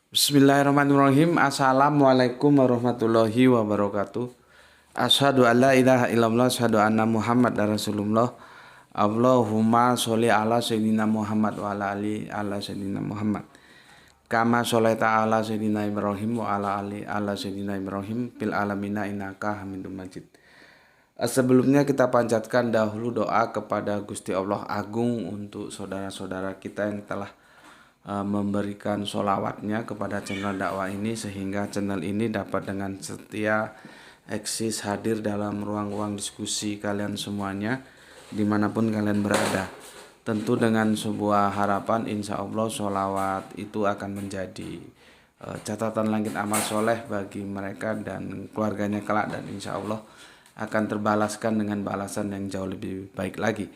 Bismillahirrahmanirrahim. Assalamualaikum warahmatullahi wabarakatuh. Asyhadu an la ilaha illallah, asyhadu anna Muhammad Rasulullah. Allahumma sholli ala sayyidina Muhammad wa ala ali ala sayyidina Muhammad. Kama sholaita ala sayyidina Ibrahim wa ala ali ala sayyidina Ibrahim fil alamina innaka Hamidum Majid. Sebelumnya kita panjatkan dahulu doa kepada Gusti Allah Agung untuk saudara-saudara kita yang telah memberikan sholawatnya kepada channel dakwah ini, sehingga channel ini dapat dengan setia eksis hadir dalam ruang-ruang diskusi kalian semuanya dimanapun kalian berada. Tentu dengan sebuah harapan, insya Allah sholawat itu akan menjadi catatan langit amal soleh bagi mereka dan keluarganya kelak, dan insya Allah akan terbalaskan dengan balasan yang jauh lebih baik lagi.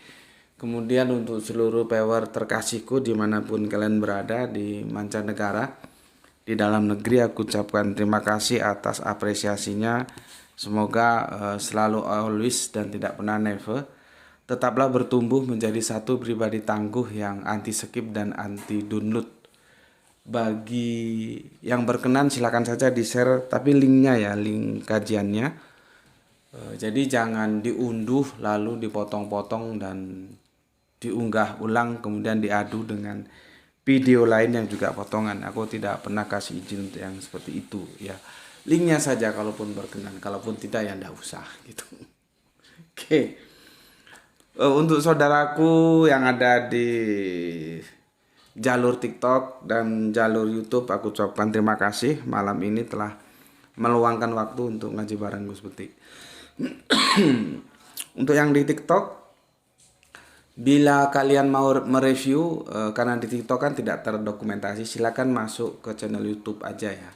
Kemudian untuk seluruh viewer terkasihku dimanapun kalian berada di mancanegara, di dalam negeri, aku ucapkan terima kasih atas apresiasinya. Semoga selalu always dan tidak pernah never tetaplah bertumbuh menjadi satu pribadi tangguh yang anti skip dan anti download. Bagi yang berkenan silakan saja di share, tapi linknya ya, link kajiannya. Jadi jangan diunduh lalu dipotong-potong dan diunggah ulang kemudian diadu dengan video lain yang juga potongan. Aku tidak pernah kasih izin untuk yang seperti itu ya. Linknya saja kalaupun berkenan, kalaupun tidak ya ndak usah gitu. Oke. Untuk saudaraku yang ada di jalur TikTok dan jalur YouTube, aku ucapkan terima kasih malam ini telah meluangkan waktu untuk ngaji bareng Gus Betik. Untuk yang di TikTok, bila kalian mau mereview, karena di TikTok kan tidak terdokumentasi, silakan masuk ke channel YouTube aja ya.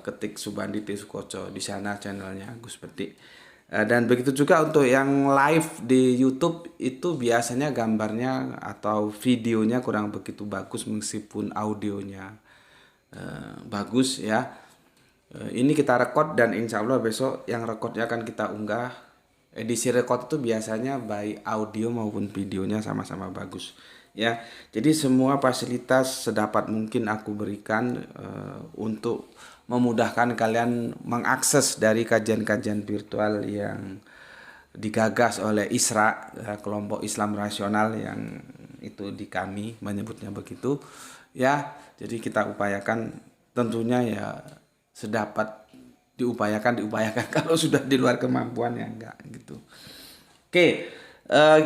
Ketik Subandi T. Sukoco, di sana channelnya Gus Betik. Dan begitu juga untuk yang live di YouTube, itu biasanya gambarnya atau videonya kurang begitu bagus meskipun audionya bagus ya. Ini kita rekod dan insya Allah besok yang rekodnya akan kita unggah. Edisi record itu biasanya baik audio maupun videonya sama-sama bagus ya. Jadi semua fasilitas sedapat mungkin aku berikan untuk memudahkan kalian mengakses dari kajian-kajian virtual yang digagas oleh ISRA, kelompok Islam rasional yang itu di kami menyebutnya begitu ya. Jadi kita upayakan tentunya ya sedapat diupayakan kalau sudah di luar kemampuan ya enggak gitu. Oke,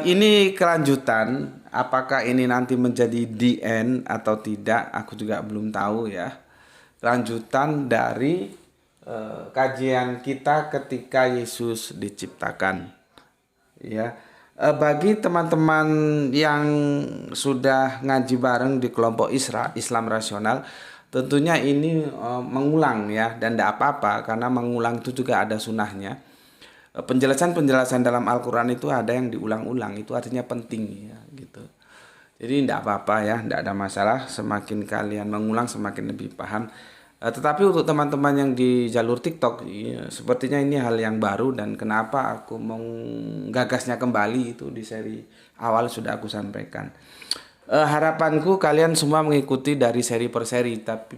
ini kelanjutan, apakah ini nanti menjadi the end atau tidak aku juga belum tahu ya. Lanjutan dari kajian kita ketika Yesus diciptakan ya. Bagi teman-teman yang sudah ngaji bareng di kelompok Islam rasional, tentunya ini mengulang ya, dan tidak apa-apa karena mengulang itu juga ada sunahnya. Penjelasan-penjelasan dalam Al-Quran itu ada yang diulang-ulang, itu artinya penting ya gitu. Jadi tidak apa-apa ya, tidak ada masalah, semakin kalian mengulang semakin lebih paham. Tetapi untuk teman-teman yang di jalur TikTok, ya, sepertinya ini hal yang baru, dan kenapa aku menggagasnya kembali itu di seri awal sudah aku sampaikan. Harapanku kalian semua mengikuti dari seri per seri, tapi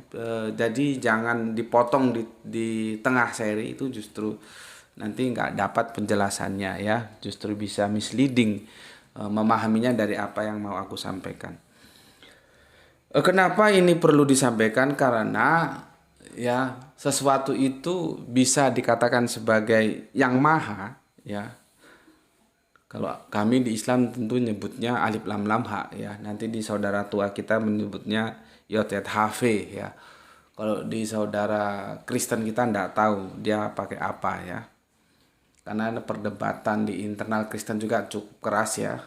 jadi jangan dipotong di tengah seri, itu justru nanti nggak dapat penjelasannya ya, justru bisa misleading memahaminya dari apa yang mau aku sampaikan. Kenapa ini perlu disampaikan? Karena ya sesuatu itu bisa dikatakan sebagai yang maha ya. Kalau kami di Islam tentu nyebutnya alif lam lam ha ya. Nanti di saudara tua kita menyebutnya yod yat hv ya. Kalau di saudara Kristen kita ndak tahu dia pakai apa ya. Karena ada perdebatan di internal Kristen juga cukup keras ya.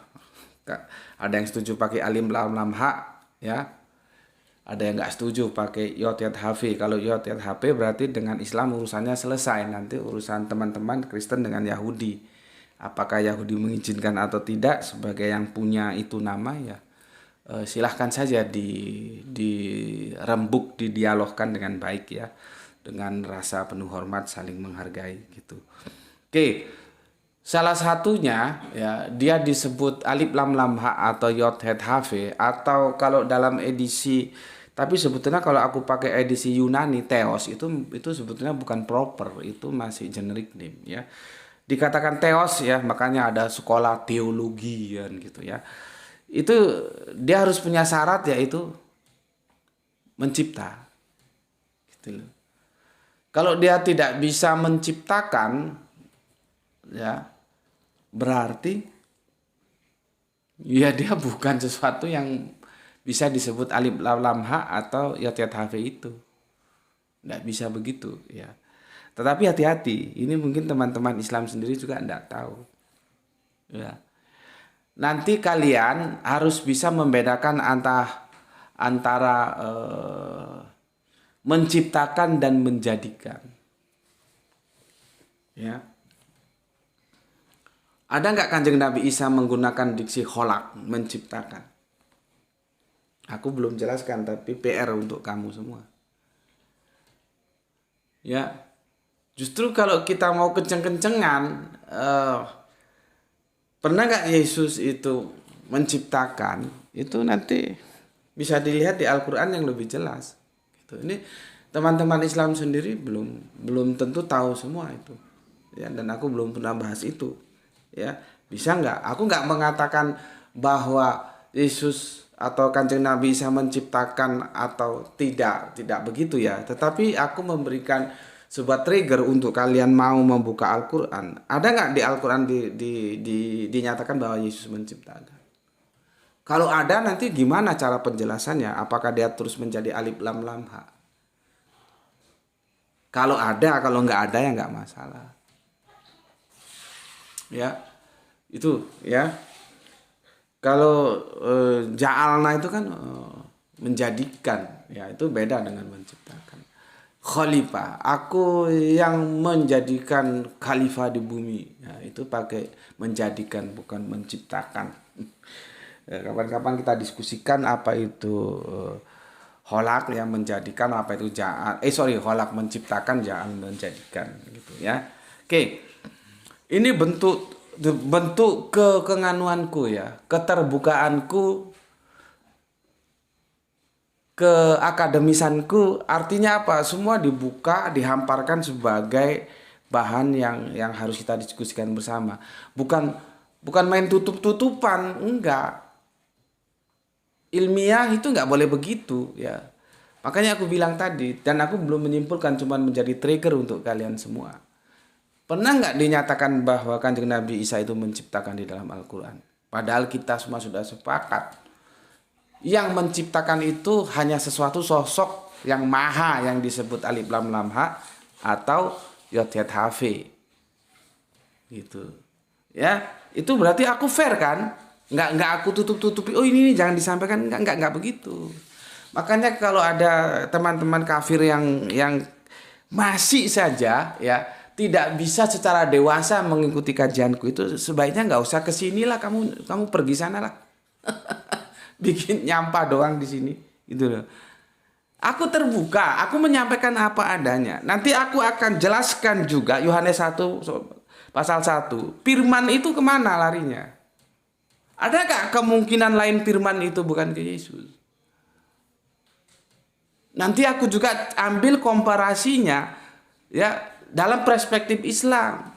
Ada yang setuju pakai alif lam lam ha ya. Ada yang nggak setuju pakai yod yat hv. Kalau yod yat hv berarti dengan Islam urusannya selesai. Nanti urusan teman-teman Kristen dengan Yahudi. Apakah Yahudi mengizinkan atau tidak, sebagai yang punya itu nama ya silahkan saja dirembuk, didialogkan dengan baik ya, dengan rasa penuh hormat, saling menghargai gitu. Oke, salah satunya ya dia disebut alif lam lam ha atau yod het hv, atau kalau dalam edisi Tapi sebetulnya kalau aku pakai edisi Yunani Theos itu sebetulnya bukan proper, itu masih generic name ya. Dikatakan Theos ya, makanya ada sekolah teologi kan gitu ya. Itu dia harus punya syarat yaitu mencipta. Gitu loh. Kalau dia tidak bisa menciptakan ya berarti ya dia bukan sesuatu yang bisa disebut alif lam ha atau yat yat hafe itu. Nggak bisa begitu ya. Tetapi hati-hati, ini mungkin teman-teman Islam sendiri juga nggak tahu. Ya. Nanti kalian harus bisa membedakan antara menciptakan dan menjadikan. Ya. Ada nggak Kanjeng Nabi Isa menggunakan diksi kholak, menciptakan? Aku belum jelaskan, tapi PR untuk kamu semua. Ya, justru kalau kita mau kenceng-kencengan, pernah nggak Yesus itu menciptakan? Itu nanti bisa dilihat di Al-Quran yang lebih jelas. Gitu. Ini teman-teman Islam sendiri belum tentu tahu semua itu. Ya, dan aku belum pernah bahas itu. Ya, bisa nggak? Aku nggak mengatakan bahwa Yesus atau Kanjeng Nabi Isa menciptakan atau tidak begitu ya. Tetapi aku memberikan sebuah trigger untuk kalian mau membuka Al-Quran. Ada nggak di Al-Quran dinyatakan bahwa Yesus menciptakan? Kalau ada, nanti gimana cara penjelasannya? Apakah dia terus menjadi alif lam lam ha? Kalau ada, kalau nggak ada ya nggak masalah. Ya, itu ya. Kalau ja'alna itu kan menjadikan, ya itu beda dengan menciptakan. Khalifah, aku yang menjadikan khalifah di bumi, ya, itu pakai menjadikan bukan menciptakan. Kapan-kapan kita diskusikan apa itu kholak yang menjadikan, apa itu ja'al. Kholak menciptakan, ja'al menjadikan gitu ya. Oke. Ini bentuk kenganuanku ya, keterbukaanku, keakademisanku, artinya apa? Semua dibuka, dihamparkan sebagai bahan yang harus kita diskusikan bersama. Bukan main tutup-tutupan, enggak. Ilmiah itu enggak boleh begitu ya. Makanya aku bilang tadi, dan aku belum menyimpulkan, cuma menjadi trigger untuk kalian semua. Pernah nggak dinyatakan bahwa Kanjeng Nabi Isa itu menciptakan di dalam Al-Quran? Padahal kita semua sudah sepakat. Yang menciptakan itu hanya sesuatu sosok yang maha, yang disebut alif lam lam ha atau yot yat hafe. Gitu. Ya, itu berarti aku fair kan? Nggak aku tutup-tutupi. Oh ini jangan disampaikan. Nggak begitu. Makanya kalau ada teman-teman kafir yang masih saja ya tidak bisa secara dewasa mengikuti kajianku, itu sebaiknya nggak usah kesinilah, kamu pergi sana lah. Bikin nyampah doang di sini itu loh. Aku terbuka, aku menyampaikan apa adanya. Nanti aku akan jelaskan juga Yohanes 1 pasal 1. Firman itu kemana larinya? Adakah kemungkinan lain firman itu bukan ke Yesus? Nanti aku juga ambil komparasinya ya dalam perspektif Islam.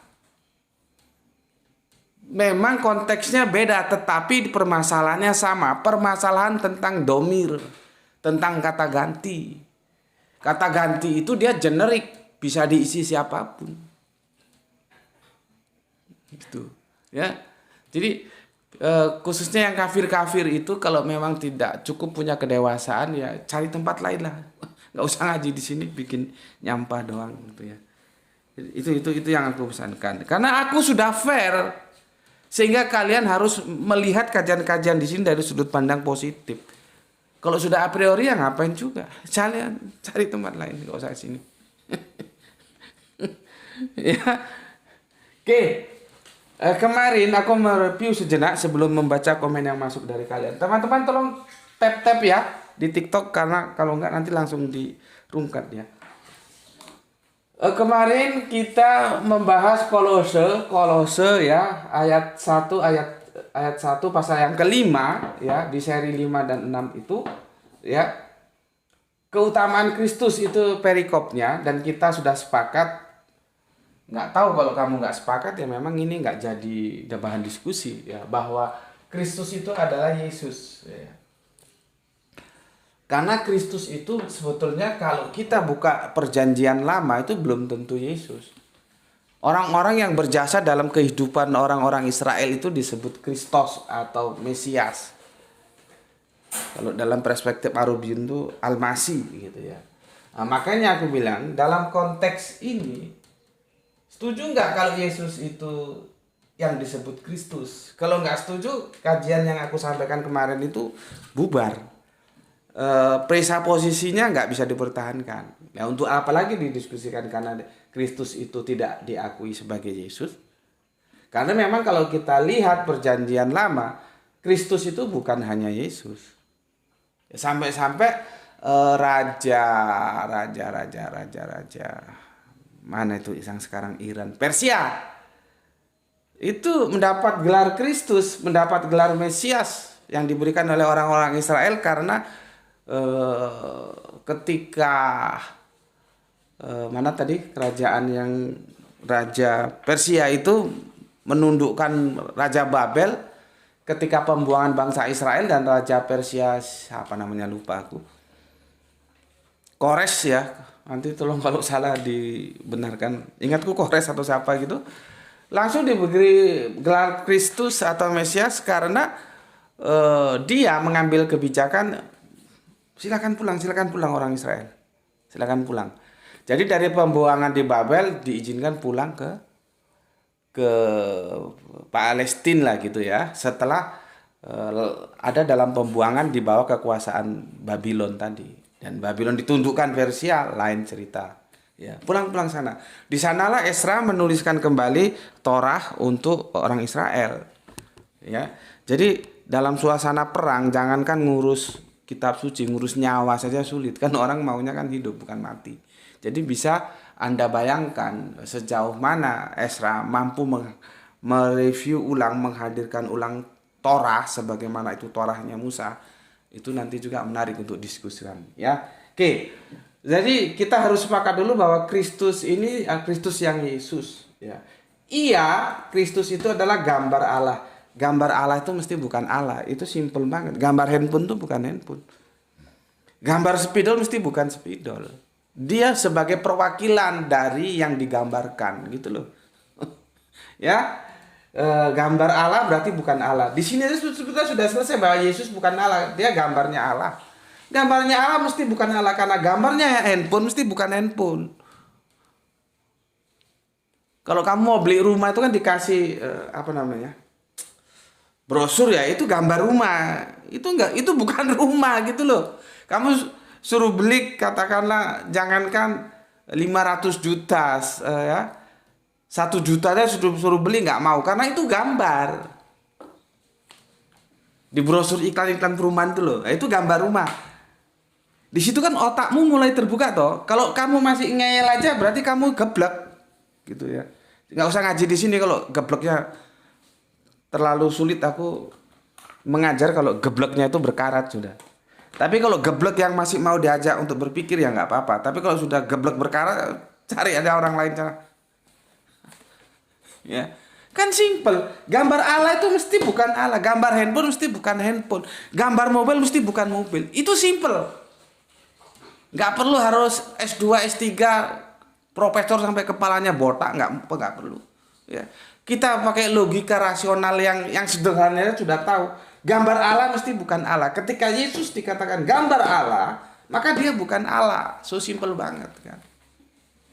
Memang konteksnya beda, tetapi permasalahannya sama. Permasalahan tentang domir, tentang kata ganti. Kata ganti itu dia generik, bisa diisi siapapun. Gitu. Ya. Jadi khususnya yang kafir-kafir itu kalau memang tidak cukup punya kedewasaan ya cari tempat lain lah. Nggak usah ngaji di sini bikin nyampah doang gitu ya. Itu yang aku pesankan. Karena aku sudah fair, sehingga kalian harus melihat kajian-kajian di sini dari sudut pandang positif. Kalau sudah a priori ya ngapain juga? Kalian cari tempat lain, nggak usah sini. Ya, oke. Kemarin aku mereview sejenak sebelum membaca komen yang masuk dari kalian. Teman-teman tolong tap ya di TikTok, karena kalau enggak nanti langsung dirungkat ya. Kemarin kita membahas Kolose ya, ayat 1 ayat 1 pasal yang kelima ya, di seri 5 dan 6 itu ya. keutamaan Kristus itu perikopnya, dan kita sudah sepakat. Nggak tahu kalau kamu nggak sepakat, ya memang ini nggak jadi bahan diskusi ya, bahwa Kristus itu adalah Yesus ya. Karena Kristus itu sebetulnya kalau kita buka perjanjian lama itu belum tentu Yesus. Orang-orang yang berjasa dalam kehidupan orang-orang Israel itu disebut Kristos atau Mesias. Kalau dalam perspektif Arubiun itu Al-Masih gitu ya. Nah, makanya aku bilang dalam konteks ini, setuju nggak kalau Yesus itu yang disebut Kristus? Kalau nggak setuju, kajian yang aku sampaikan kemarin itu bubar. Presaposisinya nggak bisa dipertahankan. Ya, untuk apa lagi didiskusikan karena Kristus itu tidak diakui sebagai Yesus? Karena memang kalau kita lihat perjanjian lama, Kristus itu bukan hanya Yesus. Sampai-sampai raja mana itu yang sekarang Iran, Persia, itu mendapat gelar Kristus, mendapat gelar Mesias yang diberikan oleh orang-orang Israel karena ketika mana tadi kerajaan yang raja Persia itu menundukkan raja Babel ketika pembuangan bangsa Israel, dan raja Persia siapa namanya lupa aku, Kores ya, nanti tolong kalau salah dibenarkan, ingatku Kores atau siapa gitu, langsung diberi gelar Kristus atau Mesias karena dia mengambil kebijakan silakan pulang orang Israel, silakan pulang. Jadi dari pembuangan di Babel diizinkan pulang ke Palestina lah gitu ya, setelah ada dalam pembuangan di bawah kekuasaan Babylon tadi. Dan Babylon ditundukkan Persia, lain cerita. Ya, pulang sana. Di sanalah Esra menuliskan kembali Torah untuk orang Israel. Ya, jadi dalam suasana perang, jangankan ngurus kitab suci, ngurus nyawa saja sulit. Kan orang maunya kan hidup bukan mati. Jadi bisa Anda bayangkan sejauh mana Esra mampu mereview ulang, menghadirkan ulang Torah sebagaimana itu Torahnya Musa. Itu nanti juga menarik untuk diskusikan ya. Oke. Jadi kita harus sepakat dulu bahwa Kristus ini Kristus yang Yesus ya. Iya, Kristus itu adalah gambar Allah. Gambar Allah itu mesti bukan Allah. Itu simple banget. Gambar handphone itu bukan handphone. Gambar spidol mesti bukan spidol. Dia sebagai perwakilan dari yang digambarkan gitu loh. Ya. Gambar Allah berarti bukan Allah. Di sini sudah selesai bahwa Yesus bukan Allah, dia gambarnya Allah. Gambarnya Allah mesti bukan Allah karena gambarnya handphone mesti bukan handphone. Kalau kamu mau beli rumah itu kan dikasih brosur ya, itu gambar rumah. Itu bukan rumah gitu loh. Kamu suruh beli katakanlah jangankan 500 juta ya. 1 juta aja suruh beli nggak mau karena itu gambar. Di brosur iklan-iklan perumahan itu loh, itu gambar rumah. Di situ kan otakmu mulai terbuka toh. Kalau kamu masih ngeyel aja berarti kamu geblek gitu ya. Nggak usah ngaji di sini kalau gebleknya terlalu sulit. Aku mengajar kalau gebleknya itu berkarat sudah. Tapi kalau geblek yang masih mau diajak untuk berpikir ya nggak apa-apa. Tapi kalau sudah geblek berkarat, cari ada orang lain cara. Ya, kan simple. Gambar Allah itu mesti bukan Allah. Gambar handphone mesti bukan handphone. Gambar mobil mesti bukan mobil. Itu simple. Nggak perlu harus S2, S3, profesor sampai kepalanya botak. Nggak perlu. Ya. Kita pakai logika rasional yang sederhana sudah tahu. Gambar Allah mesti bukan Allah. Ketika Yesus dikatakan gambar Allah, maka dia bukan Allah. So simple banget kan.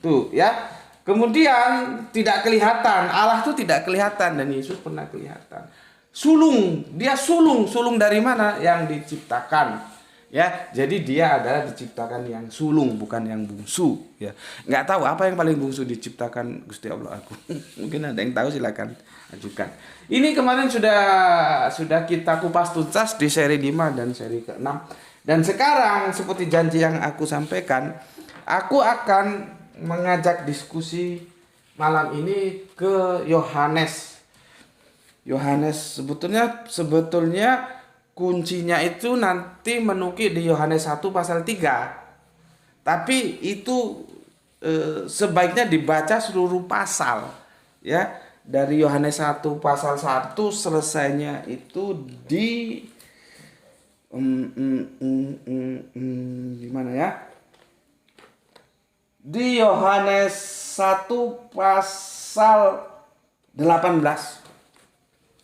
Tuh ya. Kemudian tidak kelihatan, Allah itu tidak kelihatan dan Yesus pernah kelihatan. Sulung, dia sulung dari mana? Yang diciptakan. Ya, jadi dia adalah diciptakan yang sulung bukan yang bungsu. Ya, nggak tahu apa yang paling bungsu diciptakan Gusti Allah aku. Mungkin ada yang tahu silakan ajukan. Ini kemarin sudah kita kupas tuntas di seri 5 dan seri ke-6. Dan sekarang seperti janji yang aku sampaikan, aku akan mengajak diskusi malam ini ke Yohanes. Sebetulnya kuncinya itu nanti menukik di Yohanes 1 pasal 3. Tapi itu sebaiknya dibaca seluruh pasal, ya. Dari Yohanes 1 pasal 1 selesainya itu di gimana ya? Di Yohanes 1 pasal 18.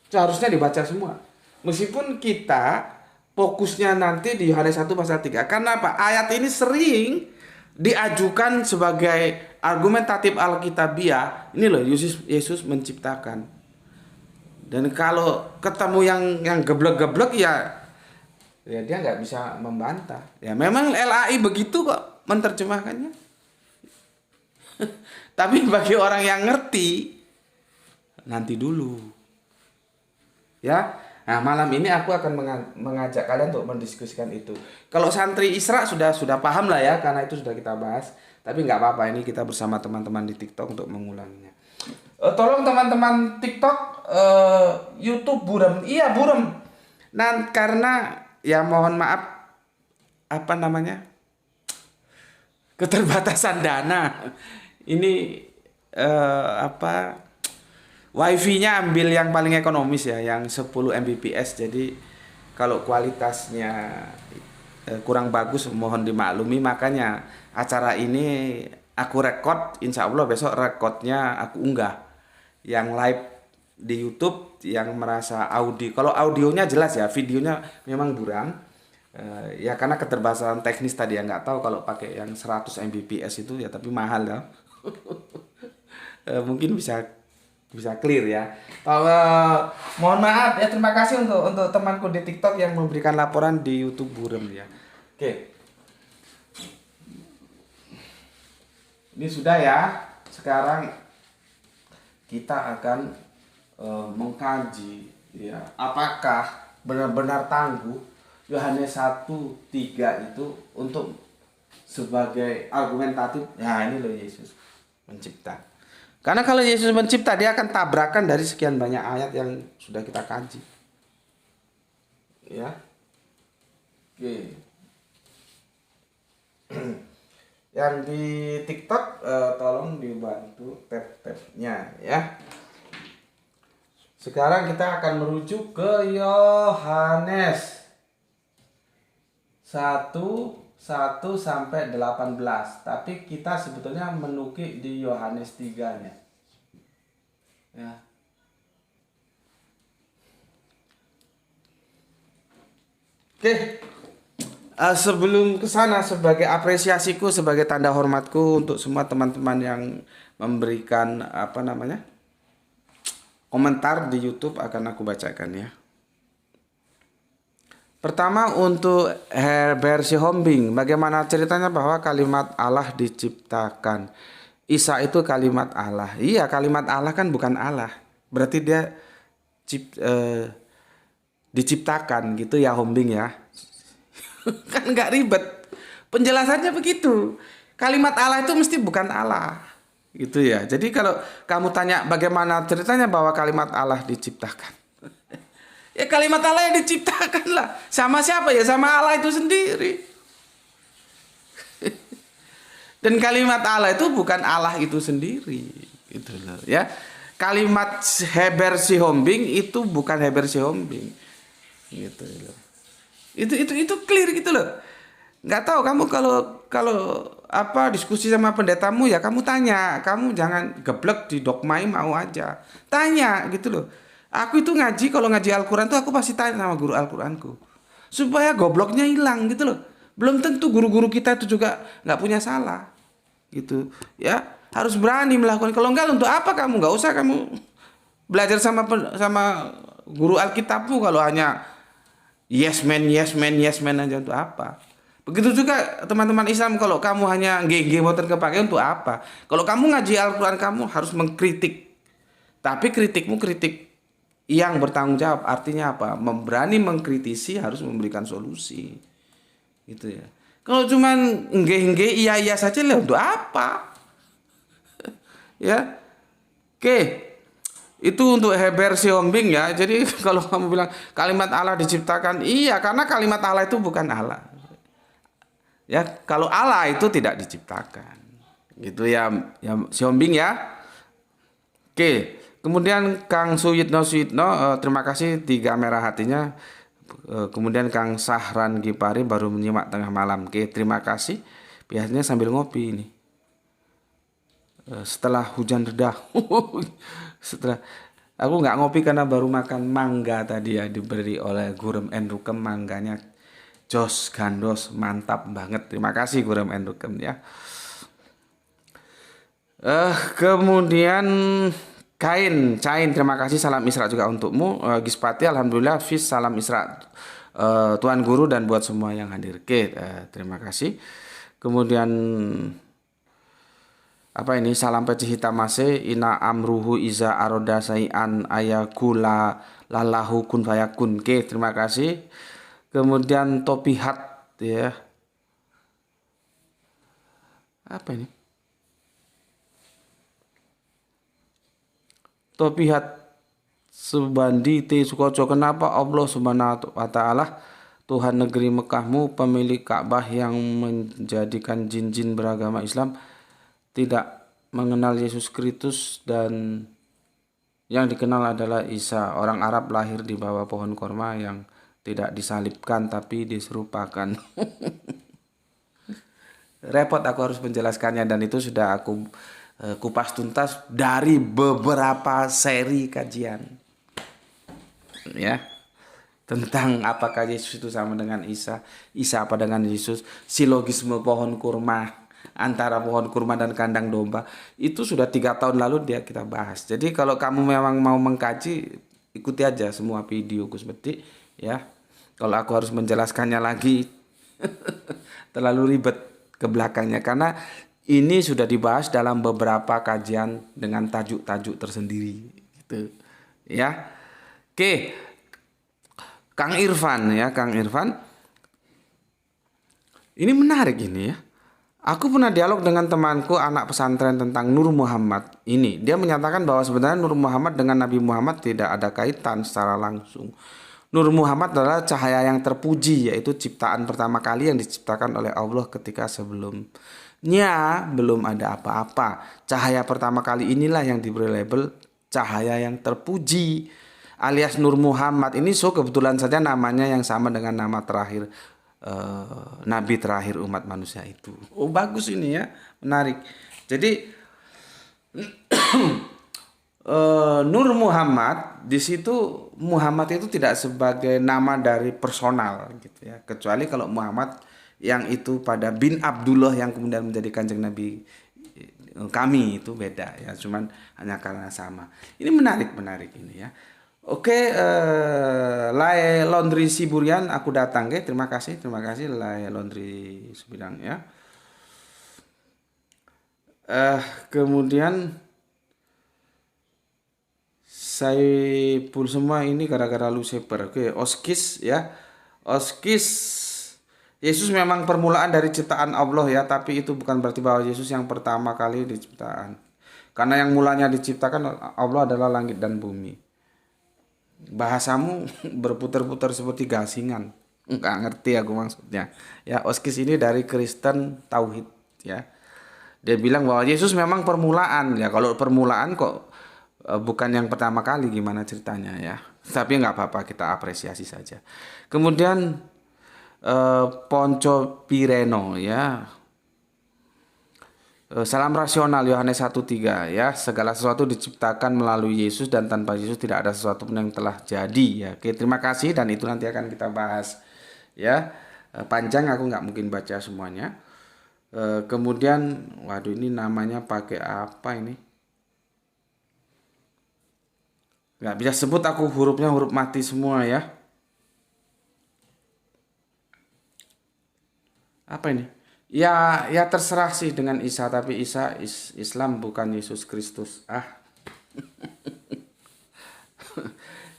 Seharusnya dibaca semua. Meskipun kita fokusnya nanti di Yohanes 1 pasal 3. Karena apa? Ayat ini sering diajukan sebagai argumentatif Alkitabiah. Ini loh, Yesus menciptakan. Dan kalau ketemu yang geblek-geblek ya dia nggak bisa membantah. Ya memang LAI begitu kok menerjemahkannya. Tapi bagi orang yang ngerti, nanti dulu. Ya. Nah, malam ini aku akan mengajak kalian untuk mendiskusikan itu. Kalau santri Isra sudah paham lah ya, karena itu sudah kita bahas. Tapi nggak apa-apa, ini kita bersama teman-teman di TikTok untuk mengulanginya. Tolong teman-teman TikTok, YouTube buram. Iya, buram. Nah, karena ya mohon maaf, apa namanya? Keterbatasan dana. Ini Wifi-nya ambil yang paling ekonomis ya, yang 10 Mbps. Jadi kalau kualitasnya kurang bagus mohon dimaklumi. Makanya acara ini aku rekod, insya Allah besok rekodnya aku unggah. Yang live di YouTube yang merasa audio. Kalau audionya jelas ya, videonya memang buram. Ya karena keterbatasan teknis tadi ya, nggak tahu kalau pakai yang 100 Mbps itu ya, tapi mahal ya. Mungkin bisa clear ya. Mohon maaf ya, terima kasih untuk temanku di TikTok yang memberikan laporan di YouTube buram ya. Oke. Ini sudah ya. Sekarang kita akan mengkaji ya, apakah benar-benar tangguh Yohanes 1:3 itu untuk sebagai argumentatif. Nah, ini loh Yesus mencipta. Karena kalau Yesus mencipta, dia akan tabrakan dari sekian banyak ayat yang sudah kita kaji. Ya. Oke. Yang di TikTok tolong dibantu tab-tabnya ya. Sekarang kita akan merujuk ke Yohanes 1 sampai 18. Tapi kita sebetulnya menukik di Yohanes 3-nya. Ya. Oke. Sebelum ke sana, sebagai apresiasiku, sebagai tanda hormatku untuk semua teman-teman yang memberikan komentar di YouTube, akan aku bacakan ya. Pertama untuk Herbert Sihombing, bagaimana ceritanya bahwa kalimat Allah diciptakan? Isa itu kalimat Allah. Iya, kalimat Allah kan bukan Allah. Berarti dia diciptakan gitu ya, Hombing ya. Kan nggak ribet. Penjelasannya begitu. Kalimat Allah itu mesti bukan Allah. Gitu ya. Jadi kalau kamu tanya bagaimana ceritanya bahwa kalimat Allah diciptakan? Ya kalimat Allah yang diciptakan lah. Sama siapa ya? Sama Allah itu sendiri. Dan kalimat Allah itu bukan Allah itu sendiri. Gitu loh ya. Kalimat Heber Sihombing itu bukan Heber Sihombing. Gitu loh. Itu clear gitu loh. Nggak tahu kamu kalau diskusi sama pendetamu ya kamu tanya. Kamu jangan geblek di dogmai mau aja. Tanya gitu loh. Aku itu kalau ngaji Al-Quran tuh aku pasti tanya sama guru Al-Quranku. Supaya gobloknya hilang gitu loh. Belum tentu guru-guru kita itu juga nggak punya salah. Gitu ya. Harus berani melakukan. Kalau enggak untuk apa kamu? Nggak usah kamu belajar sama guru Alkitabmu kalau hanya yes man aja, untuk apa? Begitu juga teman-teman Islam, kalau kamu hanya GG motor kepake untuk apa? Kalau kamu ngaji Al-Quran kamu harus mengkritik. Tapi kritikmu kritik yang bertanggung jawab. Artinya apa? Berani mengkritisi, harus memberikan solusi. Gitu ya. Kalau cuman nge iya saja lah, untuk apa? Ya. Oke. Itu untuk Heber Sihombing ya. Jadi kalau kamu bilang kalimat Allah diciptakan, iya karena kalimat Allah itu bukan Allah. Ya, kalau Allah itu tidak diciptakan. Gitu ya, ya Siombing ya. Oke, kemudian Kang Suyitno, terima kasih 3 merah hatinya. Kemudian Kang Sahran Gipari baru menyimak tengah malam. Oke, terima kasih. Biasanya sambil ngopi ini. Setelah hujan reda. Setelah aku nggak ngopi karena baru makan mangga tadi ya, diberi oleh Gurem Enrukem, mangganya jos gandos mantap banget. Terima kasih Gurem Enrukem ya. Kemudian Cain, terima kasih, salam Isra juga untukmu. Gispati, alhamdulillah, Fis, salam Isra, Tuan Guru dan buat semua yang hadir. Oke, terima kasih. Kemudian apa ini? Salam peci hitamase, ina amruhu iza aroda sayan ayakula lalahu kun fayakun. Oke, terima kasih. Kemudian Topihat ya. Apa ini? Topihat Subandi T Sukoco, kenapa Allah Subhanahu wa taala Tuhan negeri Mekahmu, pemilik Ka'bah yang menjadikan jin-jin beragama Islam tidak mengenal Yesus Kristus dan yang dikenal adalah Isa. Orang Arab lahir di bawah pohon korma yang tidak disalibkan tapi diserupakan. Repot aku harus menjelaskannya dan itu sudah aku kupas tuntas dari beberapa seri kajian. Ya. Tentang apakah Yesus itu sama dengan Isa, Isa apa dengan Yesus, silogisme pohon kurma antara pohon kurma dan kandang domba itu sudah 3 tahun lalu kita bahas. Jadi kalau kamu memang mau mengkaji, ikuti aja semua video Gus Beti ya. Kalau aku harus menjelaskannya lagi terlalu ribet ke belakangnya karena ini sudah dibahas dalam beberapa kajian dengan tajuk-tajuk tersendiri gitu. Ya. Oke. Kang Irfan ya, Kang Irfan. Ini menarik ini ya. Aku pernah dialog dengan temanku anak pesantren tentang Nur Muhammad ini. Dia menyatakan bahwa sebenarnya Nur Muhammad dengan Nabi Muhammad tidak ada kaitan secara langsung. Nur Muhammad adalah cahaya yang terpuji, yaitu ciptaan pertama kali yang diciptakan oleh Allah ketika sebelumnya belum ada apa-apa. Cahaya pertama kali inilah yang diberi label cahaya yang terpuji alias Nur Muhammad. Ini kebetulan saja namanya yang sama dengan nama terakhir Nabi terakhir umat manusia itu. Oh bagus ini ya, menarik. Jadi Nur Muhammad di situ, Muhammad itu tidak sebagai nama dari personal gitu ya, kecuali kalau Muhammad yang itu pada bin Abdullah yang kemudian menjadi kanjeng Nabi kami itu beda ya, cuman hanya karena sama. Ini menarik ini ya. Oke, Lae Laundry Siburian aku datang ke, terima kasih Lae Laundry Siburian ya. Kemudian Saipul semua ini gara-gara Lucifer. Oke, Oskis ya. Oskis, Yesus memang permulaan dari ciptaan Allah ya, tapi itu bukan berarti bahwa Yesus yang pertama kali diciptakan. Karena yang mulanya diciptakan Allah adalah langit dan bumi. Bahasamu berputar-putar seperti gasingan. Enggak ngerti aku maksudnya. Ya, Oskis ini dari Kristen Tauhid ya. Dia bilang bahwa Yesus memang permulaan. Ya, kalau permulaan kok bukan yang pertama kali, gimana ceritanya ya. Tapi nggak apa-apa, kita apresiasi saja. Kemudian Ponco Pireno ya. Salam rasional Yohanes 1:3 ya. Segala sesuatu diciptakan melalui Yesus dan tanpa Yesus tidak ada sesuatu pun yang telah jadi ya. Oke, terima kasih dan itu nanti akan kita bahas ya. Panjang, aku nggak mungkin baca semuanya. Kemudian waduh ini namanya pakai apa ini? Nggak bisa sebut aku, hurufnya huruf mati semua ya. Apa ini? Ya terserah sih dengan Isa, tapi Isa Islam bukan Yesus Kristus.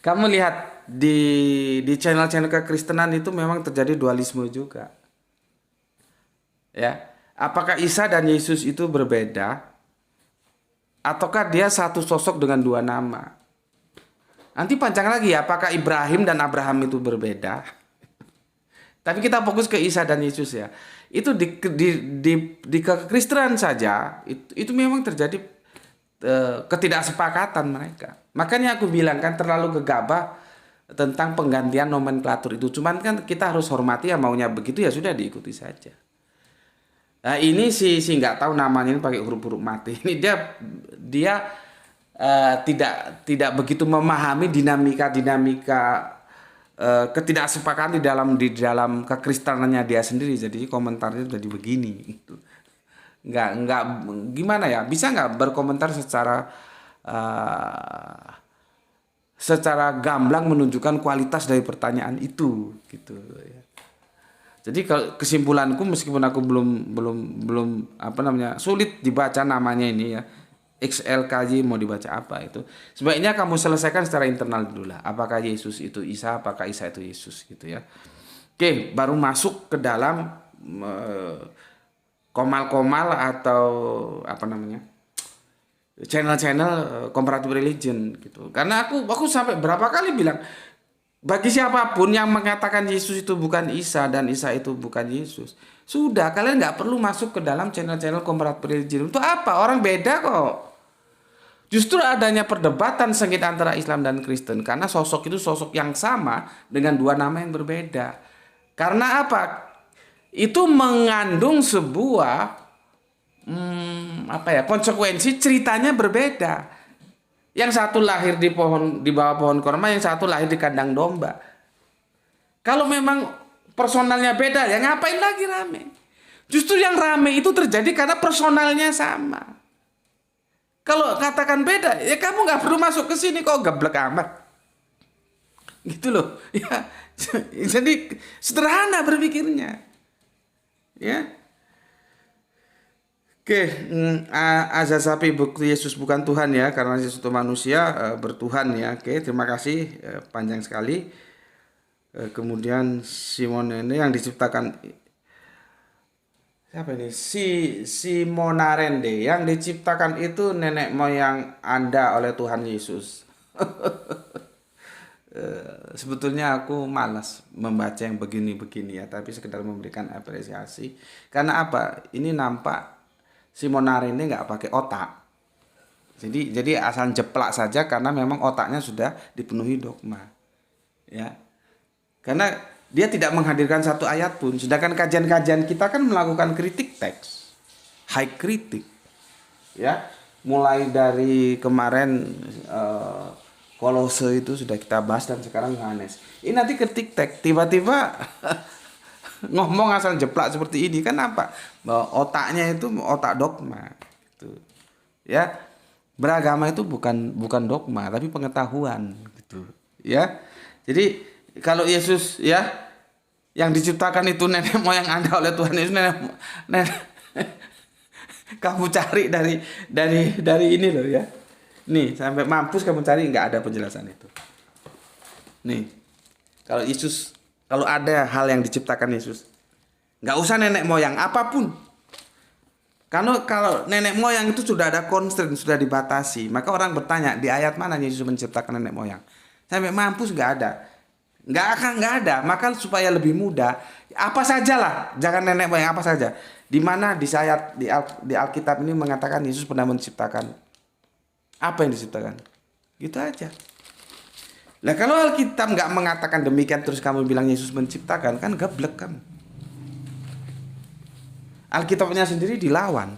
Kamu lihat di channel-channel kekristenan itu memang terjadi dualisme juga. Ya, apakah Isa dan Yesus itu berbeda? Ataukah dia satu sosok dengan 2 nama? Nanti panjang lagi, apakah Ibrahim dan Abraham itu berbeda? Tapi kita fokus ke Isa dan Yesus ya. Itu di kekristenan saja itu memang terjadi ketidaksepakatan mereka. Makanya aku bilang kan terlalu gegabah tentang penggantian nomenklatur itu. Cuman kan kita harus hormati ya, maunya begitu ya sudah diikuti saja. Nah, ini si nggak tahu namanya ini pakai huruf-huruf mati. Ini dia tidak begitu memahami dinamika ketidaksepakatan di dalam kekristenannya dia sendiri. Jadi komentarnya jadi begini gitu. Nggak gimana ya, bisa nggak berkomentar secara gamblang menunjukkan kualitas dari pertanyaan itu gitu ya. Jadi kalau kesimpulanku, meskipun aku belum sulit dibaca namanya ini ya, XLKJ mau dibaca apa itu, sebaiknya kamu selesaikan secara internal dulu lah. Apakah Yesus itu Isa, apakah Isa itu Yesus gitu ya. Oke, baru masuk ke dalam komal-komal atau channel-channel comparative religion gitu. Karena aku sampai berapa kali bilang, bagi siapapun yang mengatakan Yesus itu bukan Isa dan Isa itu bukan Yesus, sudah, kalian nggak perlu masuk ke dalam channel-channel comparative religion. Untuk apa? Orang beda kok. Justru adanya perdebatan sengit antara Islam dan Kristen karena sosok itu sosok yang sama dengan dua nama yang berbeda. Karena apa? Itu mengandung sebuah konsekuensi, ceritanya berbeda. Yang satu lahir di bawah pohon korma, yang satu lahir di kandang domba. Kalau memang personalnya beda, ya ngapain lagi rame? Justru yang rame itu terjadi karena personalnya sama. Kalau katakan beda, ya kamu nggak perlu masuk ke sini kok, geblek amat. Gitu loh. Ya, jadi sederhana berpikirnya. Ya. Oke, azas sapi bukti Yesus bukan Tuhan ya, karena Yesus itu manusia bertuhan ya. Oke, terima kasih, panjang sekali. Kemudian Simon ini yang diciptakan, siapa ini? Simonarende yang diciptakan itu nenek moyang Anda oleh Tuhan Yesus. Sebetulnya aku malas membaca yang begini-begini ya, tapi sekedar memberikan apresiasi. Karena apa? Ini nampak Simonarende nggak pakai otak. Jadi asal jeplak saja karena memang otaknya sudah dipenuhi dogma. Ya. Karena dia tidak menghadirkan satu ayat pun. Sedangkan kajian-kajian kita kan melakukan kritik teks. High kritik. Ya. Mulai dari kemarin Kolose itu sudah kita bahas dan sekarang Yohanes. Ini nanti kritik teks. Tiba-tiba ngomong asal jeplak seperti ini kan apa? Bahwa otaknya itu otak dogma. Gitu. Ya. Beragama itu bukan dogma tapi pengetahuan gitu. Ya. Jadi kalau Yesus ya yang diciptakan itu nenek moyang Anda oleh Tuhan Yesus, nenek kamu cari dari ini loh ya. Nih, sampai mampus kamu cari nggak ada penjelasan itu. Nih. Kalau ada hal yang diciptakan Yesus, nggak usah nenek moyang apapun. Karena kalau nenek moyang itu sudah ada constraint, sudah dibatasi, maka orang bertanya di ayat mana Yesus menciptakan nenek moyang. Sampai mampus nggak ada. Nggak ada. Maka supaya lebih mudah, apa sajalah, jangan nenek moyang apa saja. Di mana di Alkitab ini mengatakan Yesus pernah menciptakan apa yang diciptakan, gitu aja. Nah kalau Alkitab nggak mengatakan demikian terus kamu bilang Yesus menciptakan, kan geblek kamu. Alkitabnya sendiri dilawan.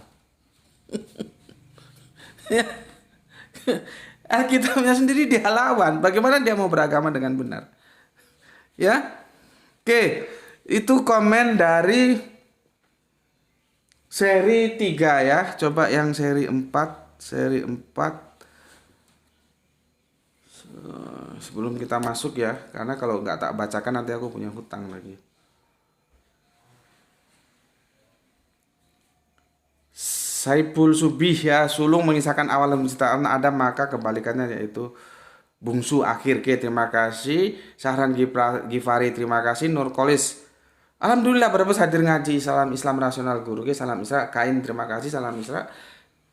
Alkitabnya sendiri dia lawan. Bagaimana dia mau beragama dengan benar? Ya, oke, itu komen dari seri 3 ya. Coba yang seri 4. Sebelum kita masuk ya, karena kalau nggak tak bacakan nanti aku punya hutang lagi. Saiful Subih ya, sulung mengisahkan awal penciptaan Adam, maka kebalikannya yaitu bungsu akhir. Oke, terima kasih. Sahran Gifari, terima kasih. Nurkolis, alhamdulillah berbes hadir ngaji. Salam Islam Rasional Guru. Oke, salam Isra. Kain, terima kasih. Salam Isra.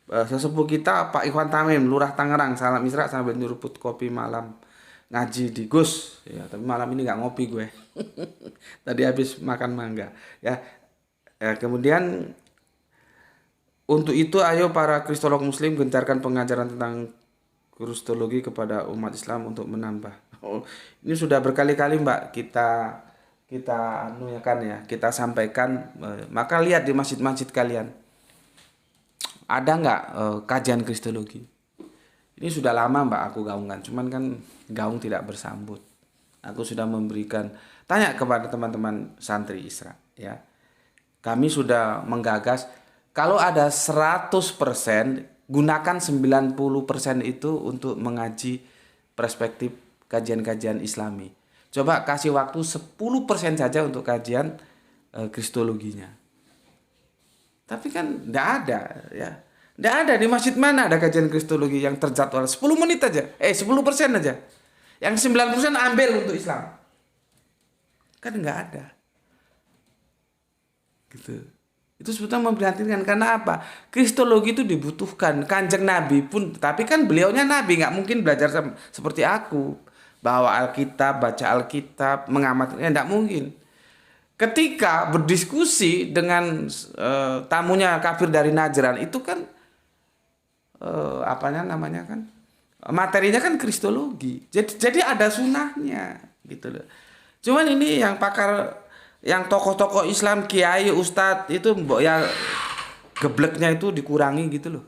Sesepuh kita Pak Ikhwan Tamim, Lurah Tangerang, salam Isra sambil nyuruput kopi malam. ngaji di Gus ya, tapi malam ini nggak ngopi gue. Tadi habis makan mangga ya. Kemudian untuk itu ayo para kristolog muslim gencarkan pengajaran tentang kristologi kepada umat Islam untuk menambah. Ini sudah berkali-kali Mbak kita anu ya kan ya, kita sampaikan. Maka lihat di masjid-masjid kalian ada nggak kajian kristologi. Ini sudah lama Mbak aku gaungkan, cuman kan gaung tidak bersambut. Aku sudah memberikan, tanya kepada teman-teman santri Isra ya. Kami sudah menggagas kalau ada 100%, gunakan 90% itu untuk mengaji perspektif kajian-kajian Islami. Coba kasih waktu 10% saja untuk kajian kristologinya. Tapi kan enggak ada ya. Enggak ada di masjid mana ada kajian kristologi yang terjadwal 10 menit aja. 10% aja. Yang 90% ambil untuk Islam. Kan enggak ada. Gitu. Itu sebetulnya memprihatinkan karena apa? Kristologi itu dibutuhkan. Kanjeng Nabi pun, tapi kan beliaunya Nabi, nggak mungkin belajar seperti aku. Bawa Alkitab, baca Alkitab, mengamati, nggak mungkin. Ketika berdiskusi dengan tamunya kafir dari Najran, itu kan materinya kan kristologi. Jadi ada sunahnya gitu loh. Cuman ini yang pakar, yang tokoh-tokoh Islam, kiai, ustadz itu ya gebleknya itu dikurangi gitu loh.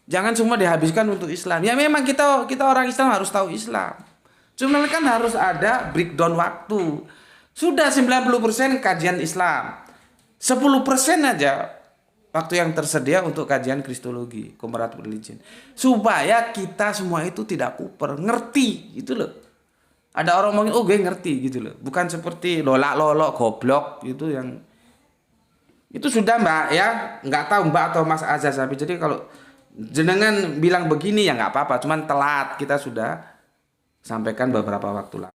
Jangan semua dihabiskan untuk Islam. Ya memang kita orang Islam harus tahu Islam. Cuma kan harus ada breakdown waktu. Sudah 90% kajian Islam. 10% aja waktu yang tersedia untuk kajian kristologi, comparative religion. Supaya kita semua itu tidak kuper, ngerti gitu loh. Ada orang ngomongin, oh gue ngerti gitu loh. Bukan seperti lolak-lolok, goblok gitu yang itu sudah Mbak ya. Nggak tahu Mbak atau Mas Azaz. Tapi jadi kalau jenengan bilang begini ya nggak apa-apa. Cuman telat, kita sudah sampaikan beberapa waktu lalu.